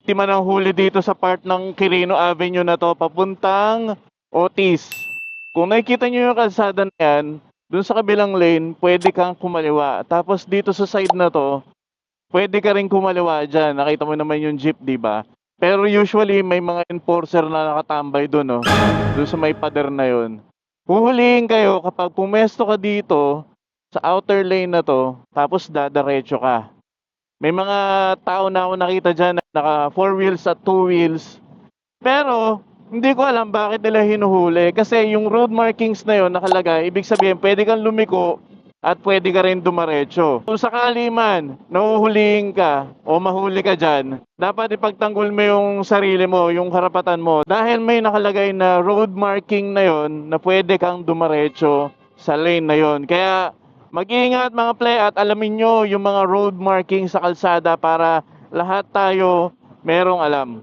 Di man ang huli dito sa part ng Quirino Avenue na to papuntang Otis. Kung nakikita nyo yung kalsada na yan, dun sa kabilang lane, pwede kang kumaliwa. Tapos dito sa side na to, pwede ka rin kumaliwa dyan. Nakita mo naman yung jeep, di ba? Pero usually, may mga enforcer na nakatambay dun, no? Dun sa may pader na yon. Huhulihin kayo kapag pumesto ka dito, sa outer lane na to, tapos dadaretso ka. May mga tao na ako nakita dyan na naka 4 wheels at 2 wheels. Pero, hindi ko alam bakit nila hinuhuli. Kasi yung road markings na yon nakalagay, ibig sabihin, pwede kang lumiko at pwede ka rin dumaretso. Kung sakali man, nahuhulihin ka o mahuli ka dyan, dapat ipagtanggol mo yung sarili mo, yung karapatan mo. Dahil may nakalagay na road marking na yon na pwede kang dumaretso sa lane na yon. Kaya, mag-iingat mga play at alamin nyo yung mga road marking sa kalsada para lahat tayo merong alam.